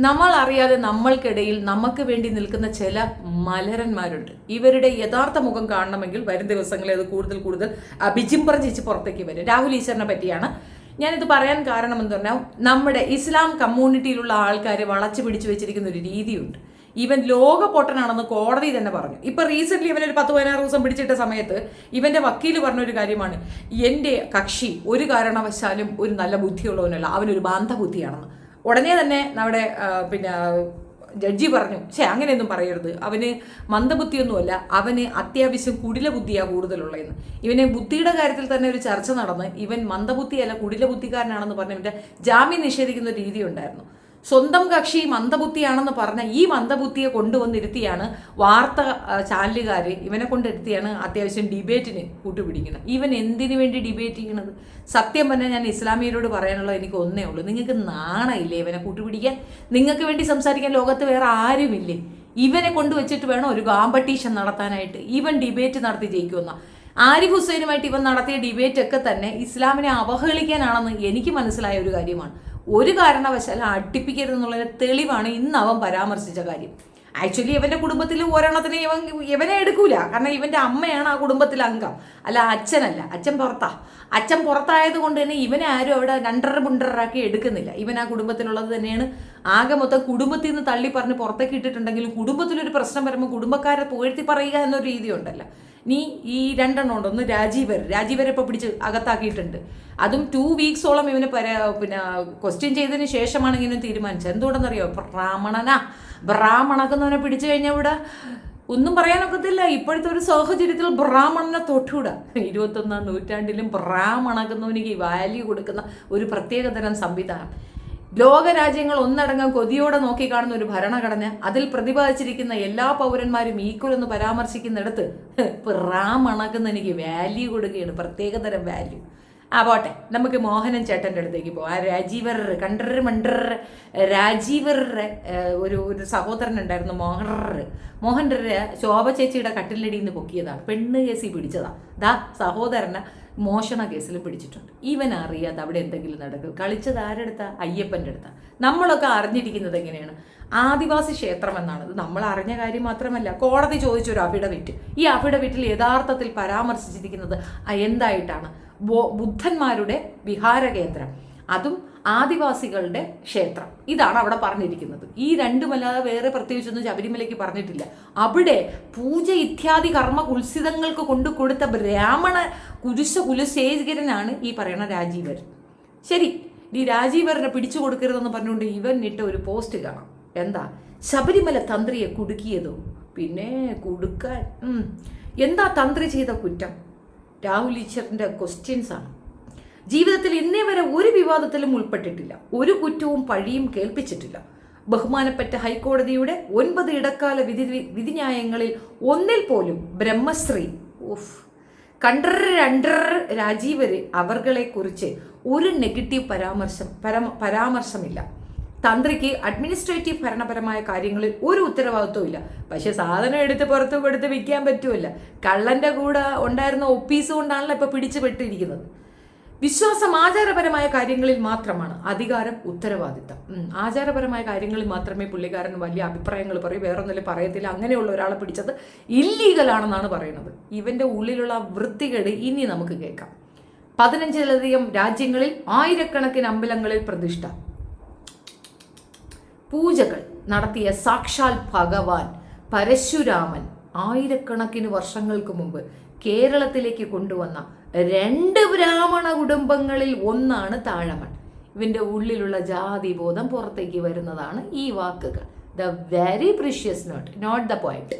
നമ്മൾ അറിയാതെ നമ്മൾക്കിടയിൽ നമുക്ക് വേണ്ടി നിൽക്കുന്ന ചില മലരന്മാരുണ്ട്. ഇവരുടെ യഥാർത്ഥ മുഖം കാണണമെങ്കിൽ വരും ദിവസങ്ങളിൽ അത് കൂടുതൽ കൂടുതൽ വിജിംബർജിച്ച് പുറത്തേക്ക് വരും. രാഹുൽ ഈശ്വറിനെ പറ്റിയാണ് ഞാനിത് പറയാൻ കാരണം എന്ന് പറഞ്ഞാൽ, നമ്മുടെ ഇസ്ലാം കമ്മ്യൂണിറ്റിയിലുള്ള ആൾക്കാരെ വളച്ചു പിടിച്ചു വെച്ചിരിക്കുന്ന ഒരു രീതിയുണ്ട്. ഇവൻ ലോക പൊട്ടനാണെന്ന് കോടതി തന്നെ പറഞ്ഞു. ഇപ്പൊ റീസെന്റ് ഇവനൊരു 10-16 ദിവസം പിടിച്ചിട്ട സമയത്ത് ഇവന്റെ വക്കീല് പറഞ്ഞൊരു കാര്യമാണ്, എൻ്റെ കക്ഷി ഒരു കാരണവശാലും ഒരു നല്ല ബുദ്ധിയുള്ളവനല്ല, അവനൊരു ബാന്ധബുദ്ധിയാണെന്ന്. ഉടനെ തന്നെ നമ്മുടെ ജഡ്ജി പറഞ്ഞു, അങ്ങനെയൊന്നും പറയരുത്, അവന് മന്ദബുദ്ധിയൊന്നുമല്ല, അവന് അത്യാവശ്യം കുടില ബുദ്ധിയാണ് കൂടുതലുള്ളതെന്ന്. ഇവനെ ബുദ്ധിയുടെ കാര്യത്തിൽ തന്നെ ഒരു ചർച്ച നടന്ന് ഇവൻ മന്ദബുദ്ധിയല്ല കുടില ബുദ്ധിക്കാരനാണെന്ന് പറഞ്ഞ് ഇവൻ്റെ ജാമ്യം നിഷേധിക്കുന്ന രീതി ഉണ്ടായിരുന്നു. സ്വന്തം കക്ഷി മന്ദബുദ്ധിയാണെന്ന് പറഞ്ഞ ഈ മന്ദബുദ്ധിയെ കൊണ്ടുവന്നിരുത്തിയാണ് വാർത്ത ചാനലുകാർ ഇവനെ കൊണ്ടിരുത്തിയാണ് അത്യാവശ്യം ഡിബേറ്റിന് കൂട്ടുപിടിക്കുന്നത്. ഇവൻ എന്തിനു വേണ്ടി ഡിബേറ്റ് ചെയ്യണത്? സത്യം പറഞ്ഞാൽ ഞാൻ ഇസ്ലാമിയരോട് പറയാനുള്ളത് എനിക്ക് ഒന്നേ ഉള്ളൂ, നിങ്ങൾക്ക് നാണയില്ലേ ഇവനെ കൂട്ടുപിടിക്കാൻ? നിങ്ങൾക്ക് വേണ്ടി സംസാരിക്കാൻ ലോകത്ത് വേറെ ആരുമില്ലേ? ഇവനെ കൊണ്ടുവച്ചിട്ട് വേണം ഒരു കോമ്പറ്റീഷൻ നടത്താനായിട്ട്. ഇവൻ ഡിബേറ്റ് നടത്തി ജയിക്കുമെന്ന ആരിഫ് ഹുസൈനുമായിട്ട് ഇവൻ നടത്തിയ ഡിബേറ്റ് ഒക്കെ തന്നെ ഇസ്ലാമിനെ അവഹേളിക്കാനാണെന്ന് എനിക്ക് മനസ്സിലായ ഒരു കാര്യമാണ്. ഒരു കാരണവശാലും അടുപ്പിക്കരുതെന്നുള്ളതിന് തെളിവാണ് ഇന്ന് അവൻ പരാമർശിച്ച കാര്യം. ആക്ച്വലി ഇവന്റെ കുടുംബത്തിൽ ഒരെണ്ണത്തിന് ഇവനെ എടുക്കൂല, കാരണം ഇവന്റെ അമ്മയാണ് ആ കുടുംബത്തിലെ അംഗം, അല്ല അച്ഛനല്ല. അച്ഛൻ പുറത്തായത് കൊണ്ട് തന്നെ ഇവനെ ആരും അവിടെ രണ്ടര എടുക്കുന്നില്ല. ഇവൻ ആ കുടുംബത്തിലുള്ളത് തന്നെയാണ്. ആകെ മൊത്തം കുടുംബത്തിൽ നിന്ന് തള്ളി പറഞ്ഞ് പുറത്തേക്ക് ഇട്ടിട്ടുണ്ടെങ്കിലും കുടുംബത്തിലൊരു പ്രശ്നം വരുമ്പോൾ കുടുംബക്കാരെ പുകഴ്ത്തി പറയുക എന്നൊരു രീതി ഉണ്ടല്ലോ. നീ ഈ രണ്ടെണ്ണം ഉണ്ട്. ഒന്ന് രാജീവരെ ഇപ്പോൾ പിടിച്ച് അകത്താക്കിയിട്ടുണ്ട്. അതും 2 വീക്സോളം ഇവന് ക്വസ്റ്റ്യൻ ചെയ്തതിന് ശേഷമാണ് ഇങ്ങനെ തീരുമാനിച്ചത്. എന്തുകൊണ്ടെന്നറിയോ? ബ്രാഹ്മണക്കുന്നവനെ പിടിച്ചു കഴിഞ്ഞാൽ ഇവിടെ ഒന്നും പറയാനൊക്കത്തില്ല. ഇപ്പോഴത്തെ ഒരു സാഹചര്യത്തിൽ ബ്രാഹ്മണനെ തൊട്ടുകൂടാ. 21ാം നൂറ്റാണ്ടിലും ബ്രാഹ്മണക്കുന്നവനിക്ക് വാല്യൂ കൊടുക്കുന്ന ഒരു പ്രത്യേകതരം സംവിധാനം. ലോകരാജ്യങ്ങൾ ഒന്നടങ്കം കൊതിയോടെ നോക്കിക്കാണുന്ന ഒരു ഭരണഘടന, അതിൽ പ്രതിപാദിച്ചിരിക്കുന്ന എല്ലാ പൗരന്മാരും ഈക്വൽ എന്ന് പരാമർശിക്കുന്നിടത്ത് റാമണക്കുന്ന വാല്യൂ കൊടുക്കുകയാണ്, പ്രത്യേകതരം വാല്യൂ. പോട്ടെ, നമുക്ക് മോഹനൻ ചേട്ടൻ്റെ അടുത്തേക്ക് പോകാം. രാജീവരുടെ ഒരു സഹോദരൻ ഉണ്ടായിരുന്നു, മോഹൻറെ ശോഭ ചേച്ചിയുടെ കട്ടിലടിയിൽ നിന്ന് പൊക്കിയതാണ്, പെണ്ണ് കേസിൽ പിടിച്ചതാണ്. സഹോദരനെ മോഷണ കേസിൽ പിടിച്ചിട്ടുണ്ട്. ഇവൻ അറിയാതെ അവിടെ എന്തെങ്കിലും നടക്കും. കളിച്ചത് ആരെടുത്ത? അയ്യപ്പൻ്റെ അടുത്ത. നമ്മളൊക്കെ അറിഞ്ഞിരിക്കുന്നത് എങ്ങനെയാണ്? ആദിവാസി ക്ഷേത്രം എന്നാണ്. ഇത് നമ്മൾ അറിഞ്ഞ കാര്യം മാത്രമല്ല, കോടതി ചോദിച്ചൊരു അഫിഡവിറ്റ്. ഈ അഫിഡവിറ്റിൽ യഥാർത്ഥത്തിൽ പരാമർശിച്ചിരിക്കുന്നത് എന്തായിട്ടാണ്? ബുദ്ധന്മാരുടെ വിഹാര കേന്ദ്രം, അതും ആദിവാസികളുടെ ക്ഷേത്രം, ഇതാണ് അവിടെ പറഞ്ഞിരിക്കുന്നത്. ഈ രണ്ടുമല്ലാതെ വേറെ പ്രത്യേകിച്ചൊന്നും ശബരിമലയ്ക്ക് പറഞ്ഞിട്ടില്ല. അവിടെ പൂജ ഇത്യാദി കർമ്മ കുത്സിതങ്ങൾക്ക് കൊണ്ടു കൊടുത്ത ബ്രാഹ്മണ കുലശേഖരനാണ് ഈ പറയുന്ന രാജീവർ. ശരി, ഈ രാജീവരനെ പിടിച്ചു കൊടുക്കരുതെന്ന് പറഞ്ഞുകൊണ്ട് ഇവൻ ഇട്ട ഒരു പോസ്റ്റ് കാണാം. എന്താ? ശബരിമല തന്ത്രിയെ കുടുക്കിയതോ? പിന്നെ കുടുക്കാൻ എന്താ തന്ത്രി ചെയ്ത കുറ്റം? രാഹുൽ ഈശ്വറിൻ്റെ ക്വസ്റ്റ്യൻസാണ്. ജീവിതത്തിൽ ഇന്നേ വരെ ഒരു വിവാദത്തിലും ഉൾപ്പെട്ടിട്ടില്ല, ഒരു കുറ്റവും പഴിയും കേൾപ്പിച്ചിട്ടില്ല. ബഹുമാനപ്പെട്ട ഹൈക്കോടതിയുടെ 9 ഇടക്കാല വിധിന്യായങ്ങളിൽ ഒന്നിൽ പോലും ബ്രഹ്മശ്രീ രാജീവര് അവർകളെ കുറിച്ച് ഒരു നെഗറ്റീവ് പരാമർശമില്ല. തന്ത്രിക്ക് അഡ്മിനിസ്ട്രേറ്റീവ് ഭരണപരമായ കാര്യങ്ങളിൽ ഒരു ഉത്തരവാദിത്വവും ഇല്ല. പക്ഷെ സാധനം എടുത്ത് പുറത്തു കൊടുത്ത് വിൽക്കാൻ പറ്റുമല്ല. കള്ളന്റെ കൂടെ ഉണ്ടായിരുന്ന ഒപ്പീസ് കൊണ്ടാണല്ലോ ഇപ്പൊ പിടിച്ചുപെട്ടിരിക്കുന്നത്. വിശ്വാസം ആചാരപരമായ കാര്യങ്ങളിൽ മാത്രമാണ്, അധികാരം ഉത്തരവാദിത്തം. ആചാരപരമായ കാര്യങ്ങളിൽ മാത്രമേ പുള്ളിക്കാരൻ വലിയ അഭിപ്രായങ്ങൾ പറയൂ, വേറൊന്നിലും പറയത്തില്ല. അങ്ങനെയുള്ള ഒരാളെ പിടിച്ചത് ഇല്ലീഗലാണെന്നാണ് പറയുന്നത്. ഇവന്റെ ഉള്ളിലുള്ള വൃത്തികേട് ഇനി നമുക്ക് കേൾക്കാം. 15-ലധികം രാജ്യങ്ങളിൽ ആയിരക്കണക്കിന് അമ്പലങ്ങളിൽ പ്രതിഷ്ഠ, പൂജകൾ നടത്തിയ സാക്ഷാൽ ഭഗവാൻ പരശുരാമൻ ആയിരക്കണക്കിന് വർഷങ്ങൾക്ക് മുമ്പ് കേരളത്തിലേക്ക് കൊണ്ടുവന്ന 2 ബ്രാഹ്മണ കുടുംബങ്ങളിൽ ഒന്നാണ് താഴമൺ. ഇവന്റെ ഉള്ളിലുള്ള ജാതിബോധം പുറത്തേക്ക് വരുന്നതാണ് ഈ വാക്കുകൾ. The very precious note the point.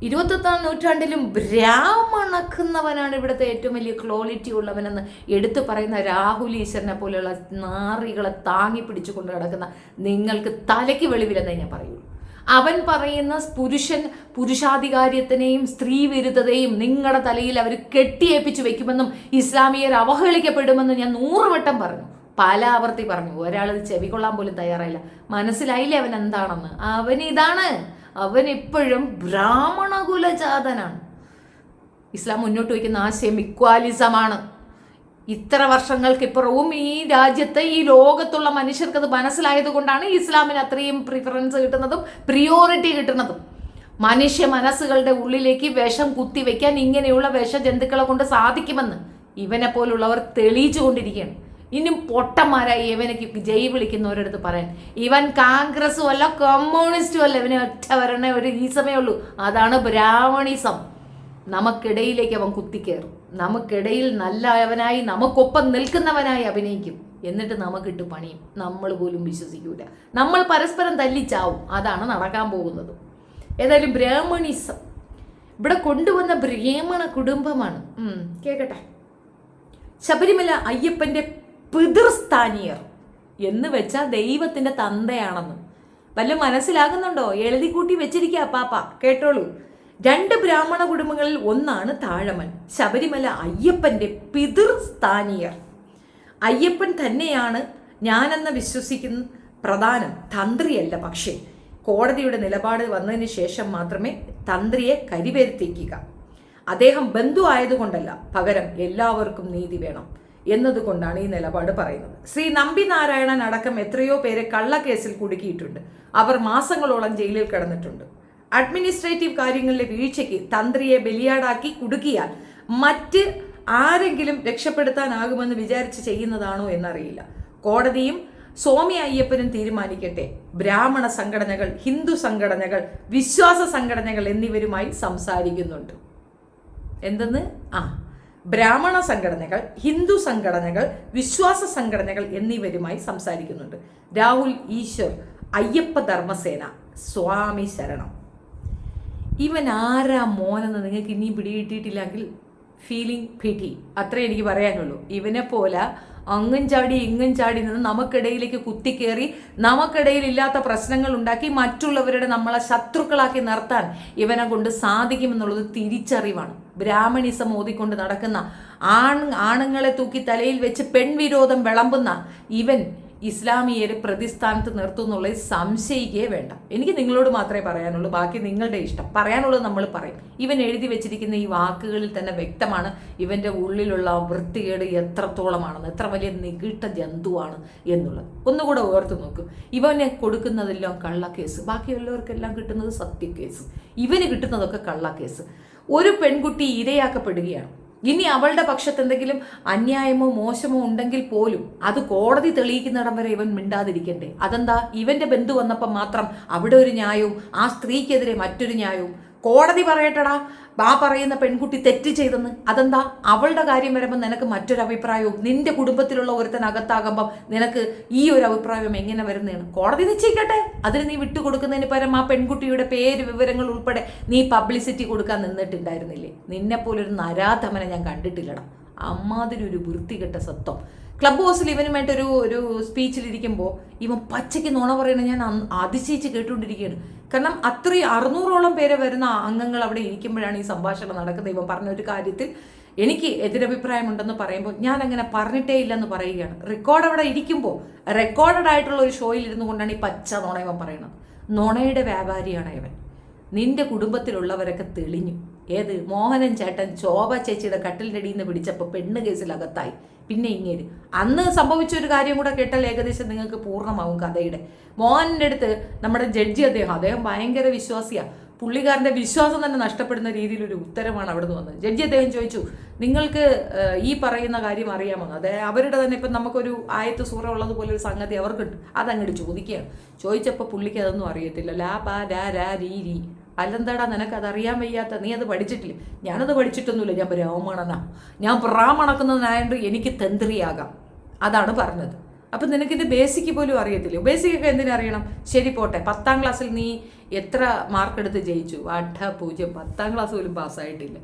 21ാം നൂറ്റാണ്ടിലും ബ്രാഹ്മണക്കുന്നവനാണ് ഇവിടുത്തെ ഏറ്റവും വലിയ ക്വാളിറ്റി ഉള്ളവനെന്ന് എടുത്തു പറയുന്ന രാഹുൽ ഈശ്വരനെ പോലെയുള്ള നാറികളെ താങ്ങി പിടിച്ചു കൊണ്ട് കിടക്കുന്ന നിങ്ങൾക്ക് തലയ്ക്ക് വെളിവില്ലെന്നേ ഞാൻ പറയുള്ളൂ. അവൻ പറയുന്ന പുരുഷാധികാര്യത്തിനെയും സ്ത്രീ വിരുദ്ധതയും നിങ്ങളുടെ തലയിൽ അവർ കെട്ടിയേപ്പിച്ചു വെക്കുമെന്നും ഇസ്ലാമിയർ അവഹേളിക്കപ്പെടുമെന്നും ഞാൻ 100 വട്ടം പറഞ്ഞു, പല ആവർത്തി പറഞ്ഞു. ഒരാൾ ചെവികൊള്ളാൻ പോലും തയ്യാറായില്ല. മനസ്സിലായില്ലേ അവൻ എന്താണെന്ന്? അവൻ ഇപ്പോഴും ബ്രാഹ്മണ കുലജാതനാണ്. ഇസ്ലാം മുന്നോട്ട് വയ്ക്കുന്ന ആശയം ഇക്വാലിസമാണ്. ഇത്ര വർഷങ്ങൾക്കിപ്പുറവും ഈ രാജ്യത്ത് ഈ ലോകത്തുള്ള മനുഷ്യർക്ക് അത് മനസ്സിലായത് കൊണ്ടാണ് ഇസ്ലാമിന് അത്രയും പ്രിഫറൻസ് കിട്ടുന്നതും പ്രിയോറിറ്റി കിട്ടുന്നതും. മനുഷ്യ മനസ്സുകളുടെ ഉള്ളിലേക്ക് വിഷം കുത്തിവെക്കാൻ ഇങ്ങനെയുള്ള വിഷജന്തുക്കളെ കൊണ്ട് സാധിക്കുമെന്ന് ഇവനെ പോലുള്ളവർ തെളിയിച്ചു കൊണ്ടിരിക്കുകയാണ്. ഇനിയും പൊട്ടന്മാരായി ഇവനക്ക് ജയ് വിളിക്കുന്നവരടുത്ത് പറയാൻ, ഇവൻ കോൺഗ്രസും അല്ല കമ്മ്യൂണിസ്റ്റും അല്ല, ഇവനെ ഒറ്റ വരണ ഒരു ഈസമേ ഉള്ളൂ, അതാണ് ബ്രാഹ്മണിസം. നമുക്കിടയിലേക്ക് അവൻ കുത്തിക്കയറും, നമുക്കിടയിൽ നല്ലവനായി നമുക്കൊപ്പം നിൽക്കുന്നവനായി അഭിനയിക്കും, എന്നിട്ട് നമുക്കിട്ട് പണിയും. നമ്മൾ പോലും വിശ്വസിക്കൂല, നമ്മൾ പരസ്പരം തല്ലിച്ചാവും. അതാണ് നടക്കാൻ പോകുന്നത്. ഏതായാലും ബ്രാഹ്മണിസം ഇവിടെ കൊണ്ടുവന്ന ബ്രാഹ്മണ കുടുംബമാണ്. കേക്കട്ടെ. ശബരിമല അയ്യപ്പന്റെ പിതൃസ്ഥാനീയർ എന്ന് വെച്ചാൽ ദൈവത്തിന്റെ തന്തയാണെന്ന് വല്ല മനസ്സിലാകുന്നുണ്ടോ? എഴുതി കൂട്ടി വെച്ചിരിക്കുക പാപ്പ, കേട്ടോളൂ. 2 ബ്രാഹ്മണ കുടുംബങ്ങളിൽ ഒന്നാണ് താഴമൻ. ശബരിമല അയ്യപ്പന്റെ പിതൃസ്ഥാനീയർ. അയ്യപ്പൻ തന്നെയാണ് ഞാനെന്ന് വിശ്വസിക്കുന്ന പ്രധാനം, തന്ത്രിയല്ല. പക്ഷേ കോടതിയുടെ നിലപാട് വന്നതിന് ശേഷം മാത്രമേ തന്ത്രിയെ കരിവേർത്തിക്കുക. അദ്ദേഹം ബന്ധു ആയതുകൊണ്ടല്ല, പകരം എല്ലാവർക്കും നീതി വേണം എന്നതുകൊണ്ടാണ് ഈ നിലപാട് പറയുന്നത്. ശ്രീ നമ്പി നാരായണൻ അടക്കം എത്രയോ പേരെ കള്ളക്കേസിൽ കുടുക്കിയിട്ടുണ്ട്. അവർ മാസങ്ങളോളം ജയിലിൽ കിടന്നിട്ടുണ്ട്. അഡ്മിനിസ്ട്രേറ്റീവ് കാര്യങ്ങളിലെ വീഴ്ചയ്ക്ക് തന്ത്രിയെ ബലിയാടാക്കി കുടുക്കിയാൽ മറ്റ് ആരെങ്കിലും രക്ഷപ്പെടുത്താനാകുമെന്ന് വിചാരിച്ച് ചെയ്യുന്നതാണോ എന്നറിയില്ല. കോടതിയും സ്വാമി അയ്യപ്പനും തീരുമാനിക്കട്ടെ. ബ്രാഹ്മണ സംഘടനകൾ, ഹിന്ദു സംഘടനകൾ, വിശ്വാസ സംഘടനകൾ എന്നിവരുമായി സംസാരിക്കുന്നുണ്ട്. എന്തെന്ന്? ബ്രാഹ്മണ സംഘടനകൾ, ഹിന്ദു സംഘടനകൾ, വിശ്വാസ സംഘടനകൾ എന്നിവരുമായി സംസാരിക്കുന്നുണ്ട്. രാഹുൽ ഈശ്വർ, അയ്യപ്പ ധർമ്മസേന, സ്വാമി ശരണം. ഇവൻ ആരാ മോനെന്ന് നിങ്ങൾക്ക് ഇനിയും പിടികിട്ടിയിട്ടില്ലെങ്കിൽ ഫീലിംഗ് പിറ്റി, അത്രേ എനിക്ക് പറയാനുള്ളൂ. ഇവനെ പോലെ അങ്ങും ചാടി ഇങ്ങും ചാടി നിന്ന് നമുക്കിടയിലേക്ക് കുത്തിക്കേറി നമുക്കിടയിൽ ഇല്ലാത്ത പ്രശ്നങ്ങൾ ഉണ്ടാക്കി മറ്റുള്ളവരുടെ നമ്മളെ ശത്രുക്കളാക്കി നിർത്താൻ ഇവനെ കൊണ്ട് സാധിക്കുമെന്നുള്ളത് തിരിച്ചറിവാണ്. ബ്രാഹ്മണിസം ഓതിക്കൊണ്ട് നടക്കുന്ന ആണുങ്ങളെ തൂക്കി തലയിൽ വെച്ച് പെൺവിരോധം വിളമ്പുന്ന ഇവൻ ഇസ്ലാമിയരെ പ്രതിസ്ഥാനത്ത് നിർത്തുന്നുള്ളത് സംശയിക്കേ വേണ്ട. എനിക്ക് നിങ്ങളോട് മാത്രമേ പറയാനുള്ളൂ, ബാക്കി നിങ്ങളുടെ ഇഷ്ടം. പറയാനുള്ളത് നമ്മൾ പറയും. ഇവൻ എഴുതി വെച്ചിരിക്കുന്ന ഈ വാക്കുകളിൽ തന്നെ വ്യക്തമാണ് ഇവൻ്റെ ഉള്ളിലുള്ള വൃത്തികേട് എത്രത്തോളമാണെന്ന്, എത്ര വലിയ നികിട്ട ജന്തുവാണ് എന്നുള്ളത്. ഒന്നുകൂടെ ഓർത്ത് നോക്കും. ഇവനെ കൊടുക്കുന്നതെല്ലാം കള്ളക്കേസ്, ബാക്കിയുള്ളവർക്കെല്ലാം കിട്ടുന്നത് സത്യക്കേസ്. ഇവന് കിട്ടുന്നതൊക്കെ കള്ളക്കേസ്. ഒരു പെൺകുട്ടി ഇരയാക്കപ്പെടുകയാണ്. ഇനി അവളുടെ പക്ഷത്ത് എന്തെങ്കിലും അന്യായമോ മോശമോ ഉണ്ടെങ്കിൽ പോലും അത് കോടതി തെളിയിക്കുന്നിടം വരെ ഇവൻ മിണ്ടാതിരിക്കണ്ടേ? അതെന്താ? ഇവന്റെ ബന്ധു വന്നപ്പം മാത്രം അവിടെ ഒരു ന്യായവും ആ സ്ത്രീക്കെതിരെ മറ്റൊരു ന്യായവും. കോടതി പറയട്ടടാ, ആ പറയുന്ന പെൺകുട്ടി തെറ്റ് ചെയ്തെന്ന്. അതെന്താ? അവളുടെ കാര്യം വരുമ്പോൾ നിനക്ക് മറ്റൊരു അഭിപ്രായവും, നിന്റെ കുടുംബത്തിലുള്ള ഒരുത്തനകത്താകുമ്പം നിനക്ക് ഈ ഒരു അഭിപ്രായം എങ്ങനെ വരുന്നതാണ്? കോടതി നിശ്ചയിക്കട്ടെ. അതിന് നീ വിട്ടുകൊടുക്കുന്നതിന് പകരം ആ പെൺകുട്ടിയുടെ പേര് വിവരങ്ങൾ ഉൾപ്പെടെ നീ പബ്ലിസിറ്റി കൊടുക്കാൻ നിന്നിട്ടുണ്ടായിരുന്നില്ലേ? നിന്നെപ്പോലൊരു നരാധമനെ ഞാൻ കണ്ടിട്ടില്ലടാ. അമ്മാതിരി ഒരു വൃത്തികെട്ട സത്വം. ക്ലബ് ഹൗസിൽ ഇവന് വേണ്ട ഒരു സ്പീച്ചിലിരിക്കുമ്പോൾ ഇവൻ പച്ചയ്ക്ക് നുണ പറയുന്നത് ഞാൻ അതിശയിച്ച് കേട്ടുകൊണ്ടിരിക്കുകയാണ്. കാരണം അത്രയും 600ഓളം പേര് വരുന്ന അംഗങ്ങൾ അവിടെ ഇരിക്കുമ്പോഴാണ് ഈ സംഭാഷണം നടക്കുന്നത്. ഇവൻ പറഞ്ഞ ഒരു കാര്യത്തിൽ എനിക്ക് എതിരഭിപ്രായമുണ്ടെന്ന് പറയുമ്പോൾ ഞാൻ അങ്ങനെ പറഞ്ഞിട്ടേ ഇല്ലെന്ന് പറയുകയാണ്. റെക്കോർഡ് അവിടെ ഇരിക്കുമ്പോൾ റെക്കോർഡഡ് ആയിട്ടുള്ള ഒരു ഷോയിൽ ഇരുന്നു കൊണ്ടാണ് ഈ പച്ച നുണ ഇവൻ പറയുന്നത്. നുണയുടെ വ്യാപാരിയാണ് ഇവൻ. നിന്റെ കുടുംബത്തിലുള്ളവരൊക്കെ തെളിഞ്ഞു. ഏത് മോഹനൻ ചേട്ടൻ ശോഭ ചേച്ചിയുടെ കട്ടിലിൻ്റെ അടിയിൽ നിന്ന് പിടിച്ചപ്പോൾ പെണ്ണ് കേസിലകത്തായി. പിന്നെ ഇങ്ങേര് അന്ന് സംഭവിച്ച ഒരു കാര്യം കൂടെ കേട്ടാൽ ഏകദേശം നിങ്ങൾക്ക് പൂർണ്ണമാവും കഥയുടെ. മോഹനൻ്റെ അടുത്ത് നമ്മുടെ ജഡ്ജി അദ്ദേഹം ഭയങ്കര വിശ്വാസിയാണ്. പുള്ളിക്കാരൻ്റെ വിശ്വാസം തന്നെ നഷ്ടപ്പെടുന്ന രീതിയിലൊരു ഉത്തരമാണ് അവിടെ നിന്ന് വന്നത്. ജഡ്ജി അദ്ദേഹം ചോദിച്ചു, നിങ്ങൾക്ക് ഈ പറയുന്ന കാര്യം അറിയാമോ? അതായത് അവരുടെ തന്നെ ഇപ്പം നമുക്കൊരു ആയത്ത് സൂറ ഉള്ളതുപോലെ ഒരു സംഗതി അവർക്കുണ്ട്. അതങ്ങോട്ട് ചോദിക്കുകയാണ്. ചോദിച്ചപ്പോൾ പുള്ളിക്ക് അതൊന്നും അറിയത്തില്ല. ലാ പാ രാ രാ രീ രീ. അല്ലെന്താടാ നിനക്കതറിയാൻ വയ്യാത്ത? നീ അത് പഠിച്ചിട്ടില്ലേ? ഞാനത് പഠിച്ചിട്ടൊന്നുമില്ല, ഞാൻ ബ്രാഹ്മണനാ. ഞാൻ പ്രാമണക്കുന്നതിനായതുകൊണ്ട് എനിക്ക് തന്ത്രിയാകാം. അതാണ് പറഞ്ഞത്. അപ്പം നിനക്കിത് ബേസിക്ക് പോലും അറിയത്തില്ല. ബേസിക്കൊക്കെ എന്തിനറിയണം? ശരി പോട്ടെ, 10ാം ക്ലാസ്സിൽ നീ എത്ര മാർക്കെടുത്ത് ജയിച്ചു? 0 10ാം ക്ലാസ് പോലും പാസ്സായിട്ടില്ല.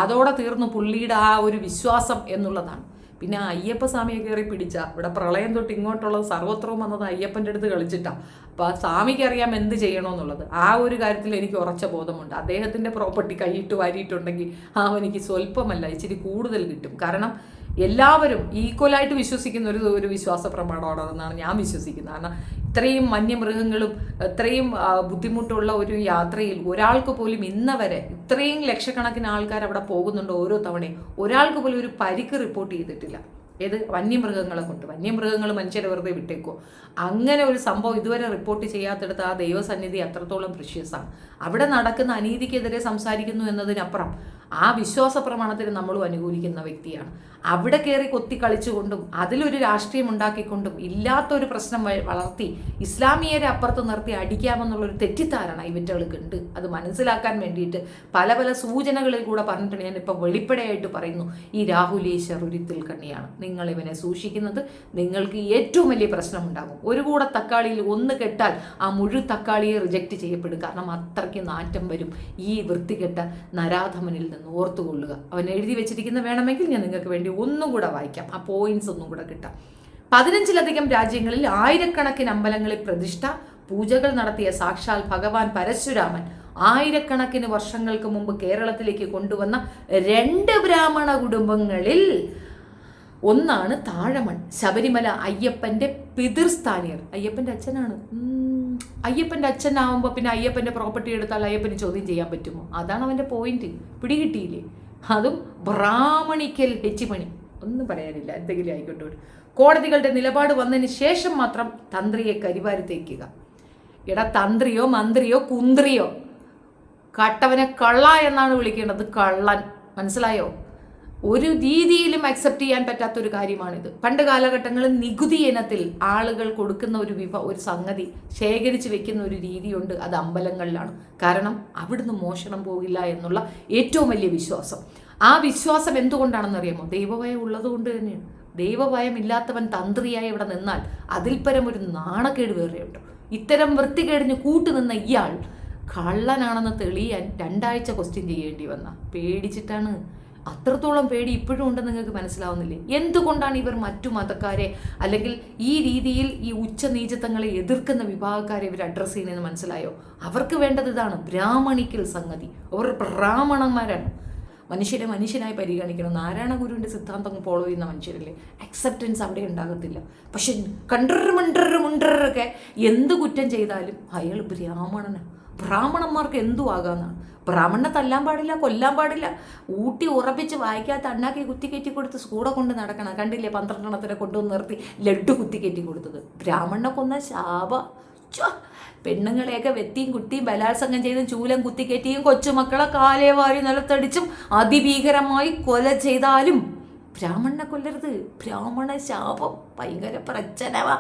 അതോടെ തീർന്നു പുള്ളിയുടെ ആ ഒരു വിശ്വാസം എന്നുള്ളതാണ്. പിന്നെ അയ്യപ്പ സ്വാമിയെ കയറി പിടിച്ച ഇവിടെ പ്രളയം തൊട്ട് ഇങ്ങോട്ടുള്ളത് സർവത്രവും വന്നത് അയ്യപ്പൻ്റെ അടുത്ത് കളിച്ചിട്ടാണ്. അപ്പോൾ ആ സ്വാമിക്ക് അറിയാം എന്ത് ചെയ്യണമെന്നുള്ളത്. ആ ഒരു കാര്യത്തിൽ എനിക്ക് ഉറച്ച ബോധമുണ്ട്. അദ്ദേഹത്തിൻ്റെ പ്രോപ്പർട്ടി കൈയിട്ട് വാരിയിട്ടുണ്ടെങ്കിൽ എനിക്ക് സ്വല്പമല്ല ഇച്ചിരി കൂടുതൽ കിട്ടും. കാരണം എല്ലാവരും ഈക്വലായിട്ട് വിശ്വസിക്കുന്ന ഒരു വിശ്വാസ പ്രമാണമാണെന്നാണ് ഞാൻ വിശ്വസിക്കുന്നത്. കാരണം ഇത്രയും വന്യമൃഗങ്ങളും ഇത്രയും ബുദ്ധിമുട്ടുള്ള ഒരു യാത്രയിൽ ഒരാൾക്ക് പോലും ഇന്നവരെ ഇത്രയും ലക്ഷക്കണക്കിന് ആൾക്കാർ അവിടെ പോകുന്നുണ്ട് ഓരോ തവണയും, ഒരാൾക്ക് പോലും ഒരു പരിക്ക് റിപ്പോർട്ട് ചെയ്തിട്ടില്ല. ഏത് വന്യമൃഗങ്ങളെ കൊണ്ട്? വന്യമൃഗങ്ങൾ മനുഷ്യരെ വെറുതെ വിട്ടേക്കോ? അങ്ങനെ ഒരു സംഭവം ഇതുവരെ റിപ്പോർട്ട് ചെയ്യാത്തിടത്ത് ആ ദൈവസന്നിധി അത്രത്തോളം പ്രഷ്യസാണ്. അവിടെ നടക്കുന്ന അനീതിക്കെതിരെ സംസാരിക്കുന്നു എന്നതിനപ്പുറം ആ വിശ്വാസ പ്രമാണത്തിന് നമ്മളും അനുകൂലിക്കുന്ന വ്യക്തിയാണ്. അവിടെ കയറി കൊത്തി കളിച്ചുകൊണ്ടും അതിലൊരു രാഷ്ട്രീയം ഉണ്ടാക്കിക്കൊണ്ടും ഇല്ലാത്തൊരു പ്രശ്നം വളർത്തി ഇസ്ലാമിയരെ അപ്പുറത്ത് നിർത്തി അടിക്കാമെന്നുള്ളൊരു തെറ്റിദ്ധാരണ ഇവറ്റകൾക്ക് ഉണ്ട്. അത് മനസ്സിലാക്കാൻ വേണ്ടിയിട്ട് പല പല സൂചനകളിൽ കൂടെ പറഞ്ഞിട്ടുണ്ട്. ഞാനിപ്പോൾ വെളിപ്പടയായിട്ട് പറയുന്നു, ഈ രാഹുൽ ഈശ്വർ ഉരുത്തിൽ കണ്ണിയാണ്. നിങ്ങൾ ഇവനെ സൂക്ഷിക്കുന്നത് നിങ്ങൾക്ക് ഏറ്റവും വലിയ പ്രശ്നമുണ്ടാകും. ഒരു കൂടെ തക്കാളിയിൽ ഒന്ന് കെട്ടാൽ ആ മുഴുവൻ തക്കാളിയെ റിജക്റ്റ് ചെയ്യപ്പെടും. കാരണം അത്രയ്ക്ക് നാറ്റം വരും ഈ വൃത്തികെട്ട നരാധമനിൽ നിന്ന്. ഓർത്തുകൊള്ളുക. അവൻ എഴുതി വെച്ചിരിക്കുന്ന വേണമെങ്കിൽ ഞാൻ നിങ്ങൾക്ക് വേണ്ടി ഒന്നും കൂടെ വായിക്കാം, ആ പോയിന്റ്സ് ഒന്നും കൂടെ കിട്ടാം. 15-ലധികം രാജ്യങ്ങളിൽ ആയിരക്കണക്കിന് അമ്പലങ്ങളിൽ പ്രതിഷ്ഠ പൂജകൾ നടത്തിയ സാക്ഷാൽ ഭഗവാൻ പരശുരാമൻ ആയിരക്കണക്കിന് വർഷങ്ങൾക്ക് മുമ്പ് കേരളത്തിലേക്ക് കൊണ്ടുവന്ന 2 ബ്രാഹ്മണ കുടുംബങ്ങളിൽ ഒന്നാണ് താഴമൺ. ശബരിമല അയ്യപ്പന്റെ പിതൃസ്ഥാനീയർ. അയ്യപ്പന്റെ അച്ഛനാണ്. അയ്യപ്പന്റെ അച്ഛനാവുമ്പോൾ പിന്നെ അയ്യപ്പന്റെ പ്രോപ്പർട്ടി എടുത്താൽ അയ്യപ്പന് ചോദ്യം ചെയ്യാൻ പറ്റുമോ? അതാണ് അവന്റെ പോയിന്റ്. പിടികിട്ടിയില്ലേ? അതും ബ്രാഹ്മണിക്കൽ ഹെച്ചിമണി. ഒന്നും പറയാനില്ല, എന്തെങ്കിലും ആയിക്കോട്ടെ. കോടതികളുടെ നിലപാട് വന്നതിന് ശേഷം മാത്രം തന്ത്രിയെ കരിവാരിത്തേക്കുക. തന്ത്രിയോ മന്ത്രിയോ കുന്ത്രിയോ കട്ടവനെ കള്ള എന്നാണ് വിളിക്കേണ്ടത്. കള്ളൻ. മനസ്സിലായോ? ഒരു രീതിയിലും അക്സെപ്റ്റ് ചെയ്യാൻ പറ്റാത്തൊരു കാര്യമാണിത്. പണ്ട് കാലഘട്ടങ്ങളിൽ നികുതി ഇനത്തിൽ ആളുകൾ കൊടുക്കുന്ന ഒരു സംഗതി ശേഖരിച്ച് വെക്കുന്ന ഒരു രീതിയുണ്ട്. അത് അമ്പലങ്ങളിലാണ്. കാരണം അവിടുന്ന് മോഷണം പോകില്ല എന്നുള്ള ഏറ്റവും വലിയ വിശ്വാസം. ആ വിശ്വാസം എന്തുകൊണ്ടാണെന്നറിയാമോ? ദൈവഭയം ഉള്ളത് കൊണ്ട് തന്നെയാണ്. ദൈവഭയം ഇല്ലാത്തവൻ തന്ത്രിയായി ഇവിടെ നിന്നാൽ അതിൽ പരം ഒരു നാണക്കേട് വേറെയുണ്ട്. ഇത്തരം വൃത്തികേടിന് കൂട്ടുനിന്ന ഇയാൾ കള്ളനാണെന്ന് തെളിയാൻ 2 ആഴ്ച ക്വസ്റ്റ്യൻ ചെയ്യേണ്ടി വന്ന പേടിച്ചിട്ടാണ്. അത്രത്തോളം പേടി ഇപ്പോഴും ഉണ്ടെന്ന് നിങ്ങൾക്ക് മനസ്സിലാവുന്നില്ലേ? എന്തുകൊണ്ടാണ് ഇവർ മറ്റു മതക്കാരെ അല്ലെങ്കിൽ ഈ രീതിയിൽ ഈ ഉച്ചനീചത്വങ്ങളെ എതിർക്കുന്ന വിഭാഗക്കാരെ ഇവർ അഡ്രസ്സ് ചെയ്യുന്നതെന്ന് മനസ്സിലായോ? അവർക്ക് വേണ്ടത് ഇതാണ്, ബ്രാഹ്മണിക്കൽ സംഗതി. അവർ ബ്രാഹ്മണന്മാരാണ്. മനുഷ്യരെ മനുഷ്യനായി പരിഗണിക്കണം. നാരായണ ഗുരുവിൻ്റെ സിദ്ധാന്തം ഫോളോ ചെയ്യുന്ന മനുഷ്യരല്ലേ? അക്സെപ്റ്റൻസ് അവിടെ ഉണ്ടാകത്തില്ല. പക്ഷെ മുണ്ടറൊക്കെ എന്ത് കുറ്റം ചെയ്താലും അയാൾ ബ്രാഹ്മണനാണ്. ബ്രാഹ്മണന്മാർക്ക് എന്തു ആകാമെന്നാണ്. ബ്രാഹ്മണനെ തല്ലാൻ പാടില്ല, കൊല്ലാൻ പാടില്ല. ഊട്ടി ഉറപ്പിച്ച് വായിക്കാത്ത അണ്ണാക്കി കുത്തിക്കയറ്റി കൊടുത്ത് സ്കൂടെ കൊണ്ട് നടക്കണം. കണ്ടില്ലേ 12 എണ്ണത്തിനെ കൊണ്ടുവന്ന് നിർത്തി ലഡ്ഡു കുത്തിക്കയറ്റി കൊടുത്തത്? ബ്രാഹ്മണനെ കൊന്ന ശാപ. പെണ്ണുങ്ങളെയൊക്കെ വെത്തിയും കുത്തിയും ബലാത്സംഗം ചെയ്തും ചൂലം കുത്തിക്കയറ്റിയും കൊച്ചുമക്കളെ കാലേ വാരി നിലത്തടിച്ചും അതിഭീകരമായി കൊല ചെയ്താലും ബ്രാഹ്മണനെ കൊല്ലരുത്. ബ്രാഹ്മണ ശാപം ഭയങ്കര പ്രശ്നവാ.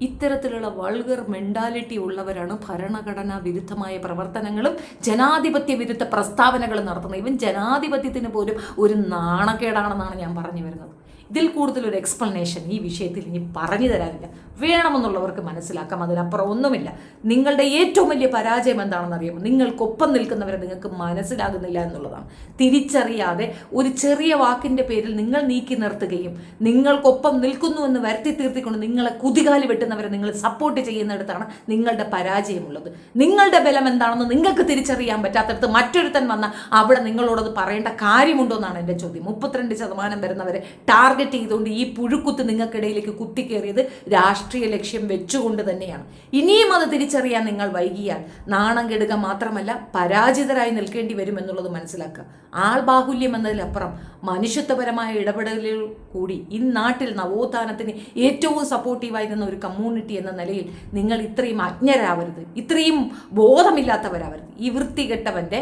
ഇത്തരത്തിലുള്ള വൾഗർ മെന്റാലിറ്റി ഉള്ളവരാണ് ഭരണഘടനാ വിരുദ്ധമായ പ്രവർത്തനങ്ങളും ജനാധിപത്യ വിരുദ്ധ പ്രസ്താവനകളും നടത്തുന്നത്. ഇവൻ ജനാധിപത്യത്തിന് പോലും ഒരു നാണക്കേടാണെന്നാണ് ഞാൻ പറഞ്ഞു വരുന്നത്. ഇതിൽ കൂടുതലൊരു എക്സ്പ്ലനേഷൻ ഈ വിഷയത്തിൽ ഇനി പറഞ്ഞു തരാനില്ല. വേണമെന്നുള്ളവർക്ക് മനസ്സിലാക്കാം, അതിനപ്പുറം ഒന്നുമില്ല. നിങ്ങളുടെ ഏറ്റവും വലിയ പരാജയം എന്താണെന്ന് അറിയാമോ? നിങ്ങൾക്കൊപ്പം നിൽക്കുന്നവരെ നിങ്ങൾക്ക് മനസ്സിലാകുന്നില്ല എന്നുള്ളതാണ്. തിരിച്ചറിയാതെ ഒരു ചെറിയ വാക്കിൻ്റെ പേരിൽ നിങ്ങൾ നീക്കി നിർത്തുകയും നിങ്ങൾക്കൊപ്പം നിൽക്കുന്നു എന്ന് വരുത്തി തീർത്തിക്കൊണ്ട് നിങ്ങളെ കുതികാലി വെട്ടുന്നവരെ നിങ്ങൾ സപ്പോർട്ട് ചെയ്യുന്നിടത്താണ് നിങ്ങളുടെ പരാജയമുള്ളത്. നിങ്ങളുടെ ബലം എന്താണെന്ന് നിങ്ങൾക്ക് തിരിച്ചറിയാൻ പറ്റാത്തടത്ത് മറ്റൊരുത്തൻ വന്ന അവിടെ നിങ്ങളോടത് പറയേണ്ട കാര്യമുണ്ടോ എന്നാണ് എൻ്റെ ചോദ്യം. 32% വരുന്നവരെ ടാർഗറ്റ് ചെയ്തുകൊണ്ട് ഈ പുഴുക്കുത്ത് നിങ്ങൾക്കിടയിലേക്ക് കുത്തിക്കേറിയത് രാഷ്ട്രീയ ലക്ഷ്യം വെച്ചുകൊണ്ട് തന്നെയാണ്. ഇനിയും അത് തിരിച്ചറിയാൻ നിങ്ങൾ വൈകിയാൽ നാണം കെടുക മാത്രമല്ല പരാജിതരായി നിൽക്കേണ്ടി വരുമെന്നുള്ളത് മനസ്സിലാക്കുക. ആൾബാഹുല്യം എന്നതിലപ്പുറം മനുഷ്യത്വപരമായ ഇടപെടലുകൾ കൂടി ഈ നാട്ടിൽ നവോത്ഥാനത്തിന് ഏറ്റവും സപ്പോർട്ടീവായിരുന്ന ഒരു കമ്മ്യൂണിറ്റി എന്ന നിലയിൽ നിങ്ങൾ ഇത്രയും അജ്ഞരാവരുത്, ഇത്രയും ബോധമില്ലാത്തവരാവരുത്. ഈ വൃത്തികെട്ടവൻ്റെ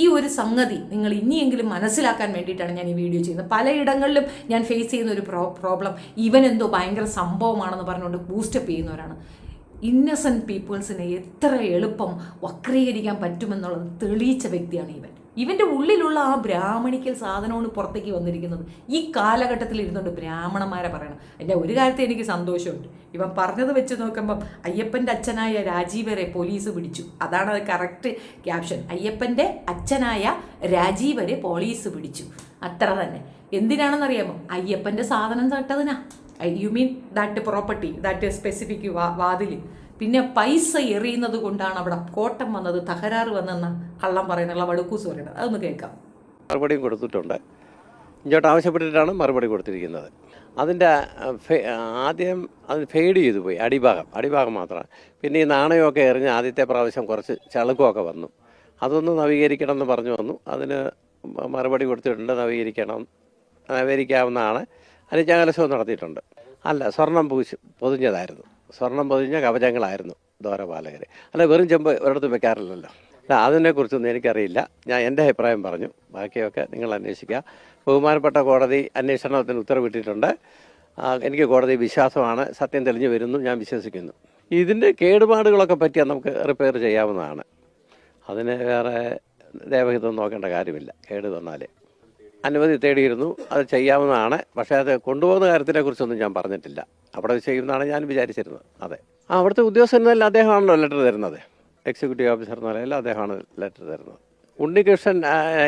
ഈ ഒരു സംഗതി നിങ്ങൾ ഇനിയെങ്കിലും മനസ്സിലാക്കാൻ വേണ്ടിയിട്ടാണ് ഞാൻ ഈ വീഡിയോ ചെയ്യുന്നത്. പലയിടങ്ങളിലും ഞാൻ ഫേസ് ചെയ്യുന്ന ഒരു പ്രോബ്ലം ഇവനെന്തോ ഭയങ്കര സംഭവമാണെന്ന് പറഞ്ഞുകൊണ്ട് ബൂസ്റ്റപ്പ് ചെയ്യുന്നവരാണ്. ഇന്നസെൻറ്റ് പീപ്പിൾസിനെ എത്ര എളുപ്പം വക്രീകരിക്കാൻ പറ്റുമെന്നുള്ളത് തെളിയിച്ച വ്യക്തിയാണ് ഇവൻ. ഇവൻ്റെ ഉള്ളിലുള്ള ആ ബ്രാഹ്മണിക്കൽ സാധനമാണ് പുറത്തേക്ക് വന്നിരിക്കുന്നത്. ഈ കാലഘട്ടത്തിൽ ഇരുന്നുകൊണ്ട് ബ്രാഹ്മണന്മാരെ പറയണം. എൻ്റെ ഒരു കാര്യത്തിൽ എനിക്ക് സന്തോഷമുണ്ട്. ഇവൻ പറഞ്ഞത് വെച്ച് നോക്കുമ്പം അയ്യപ്പൻ്റെ അച്ഛനായ രാജീവരെ പോലീസ് പിടിച്ചു. അതാണ് അത് കറക്റ്റ് ക്യാപ്ഷൻ. അയ്യപ്പൻ്റെ അച്ഛനായ രാജീവരെ പോലീസ് പിടിച്ചു. അത്ര തന്നെ. എന്തിനാണെന്നറിയാമോ? അയ്യപ്പൻ്റെ സാധനം തട്ടതിനാ. You mean that property, that specific വാതിൽ. പിന്നെ പൈസ എറിയുന്നത് കൊണ്ടാണ് അവിടെ കോട്ടം വന്നത്, തകരാറ് വന്നെന്ന കള്ളം പറയുന്നുള്ള വടുക്കൂസ് പറയുന്നത്. അതൊന്ന് കേൾക്കാം. മറുപടിയും കൊടുത്തിട്ടുണ്ട്. ഇങ്ങോട്ട് ആവശ്യപ്പെട്ടിട്ടാണ് മറുപടി കൊടുത്തിരിക്കുന്നത്. അതിൻ്റെ ആദ്യം അത് ഫെയ്ഡ് ചെയ്തു പോയി അടിഭാഗം മാത്രമാണ്. പിന്നെ ഈ നാണയമൊക്കെ എറിഞ്ഞ് ആദ്യത്തെ പ്രാവശ്യം കുറച്ച് ചളുക്കമൊക്കെ വന്നു. അതൊന്ന് നവീകരിക്കണം എന്ന് പറഞ്ഞു വന്നു. അതിന് മറുപടി കൊടുത്തിട്ടുണ്ട്. നവീകരിക്കാവുന്നതാണ്. അനുജ്ഞാകലശവും നടത്തിയിട്ടുണ്ട്. അല്ല, സ്വർണം പൊതിഞ്ഞതായിരുന്നു. സ്വർണം പൊതിഞ്ഞ കവചങ്ങളായിരുന്നു ദ്വാരപാലകർ. അല്ല, വെറും ചെമ്പ് ഒരിടത്തും വെക്കാറില്ലല്ലോ. അതിനെക്കുറിച്ചൊന്നും എനിക്കറിയില്ല. ഞാൻ എൻ്റെ അഭിപ്രായം പറഞ്ഞു. ബാക്കിയൊക്കെ നിങ്ങൾ അന്വേഷിക്കുക. ബഹുമാനപ്പെട്ട കോടതി അന്വേഷണത്തിന് ഉത്തരവിട്ടിട്ടുണ്ട്. എനിക്ക് കോടതി വിശ്വാസമാണ്. സത്യം തെളിഞ്ഞു വരുന്നു ഞാൻ വിശ്വസിക്കുന്നു. ഇതിൻ്റെ കേടുപാടുകളൊക്കെ പറ്റിയാൽ നമുക്ക് റിപ്പയർ ചെയ്യാവുന്നതാണ്. അതിന് വേറെ ദേവഹിതം നോക്കേണ്ട കാര്യമില്ല. കേട് വന്നാൽ അനുമതി തേടിയിരുന്നു, അത് ചെയ്യാവുന്നതാണ്. പക്ഷേ അത് കൊണ്ടുപോകുന്ന കാര്യത്തിനെക്കുറിച്ചൊന്നും ഞാൻ പറഞ്ഞിട്ടില്ല. അവിടെ ചെയ്യുമെന്നാണ് ഞാൻ വിചാരിച്ചിരുന്നത്. അതെ, അവിടുത്തെ ഉദ്യോഗസ്ഥൻ എന്നല്ല അദ്ദേഹമാണല്ലോ ലെറ്റർ തരുന്നത്. എക്സിക്യൂട്ടീവ് ഓഫീസർ എന്ന നിലയിൽ അദ്ദേഹമാണ് ലെറ്റർ തരുന്നത്. ഉണ്ണികൃഷ്ണൻ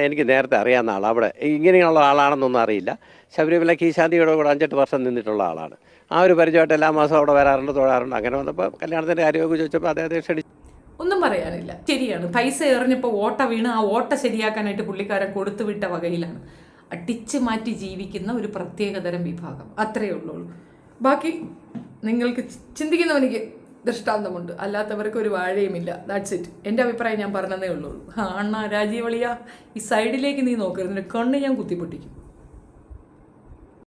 എനിക്ക് നേരത്തെ അറിയാവുന്ന ആളാണ്. അവിടെ ഇങ്ങനെയുള്ള ആളാണെന്നൊന്നും അറിയില്ല. ശബരിമല കീശാന്തിയുടെ കൂടെ 5-8 വർഷം നിന്നിട്ടുള്ള ആളാണ്. ആ ഒരു പരിചയമായിട്ട് എല്ലാ മാസവും അവിടെ വരാറുണ്ട്, തൊഴാറുണ്ട്. അങ്ങനെ വന്നപ്പോൾ കല്യാണത്തിൻ്റെ കാര്യമൊക്കെ ചോദിച്ചപ്പോൾ അദ്ദേഹത്തെ ക്ഷണിച്ചു. ഒന്നും പറയാനില്ല. ശരിയാണ്, പൈസ എറിഞ്ഞപ്പോൾ ഓട്ട വീണ് ആ ഓട്ട ശരിയാക്കാനായിട്ട് പുള്ളിക്കാരൻ കൊടുത്തുവിട്ട വകയിലാണ് അടിച്ചു മാറ്റി ജീവിക്കുന്ന ഒരു പ്രത്യേകതരം വിഭാഗം. അത്രയേ ഉള്ളൂ. ബാക്കി നിങ്ങൾക്ക് ചിന്തിക്കുന്നവനിക്ക് ദൃഷ്ടാന്തമുണ്ട്, അല്ലാത്തവർക്ക് ഒരു വാഴയുമില്ല. That's it. എൻ്റെ അഭിപ്രായം ഞാൻ പറഞ്ഞതേ ഉള്ളൂ. അണ്ണാ രാജീവളിയ, ഈ സൈഡിലേക്ക് നീ നോക്കരുത്, കണ്ണ് ഞാൻ കുത്തിപ്പൊട്ടിക്കും.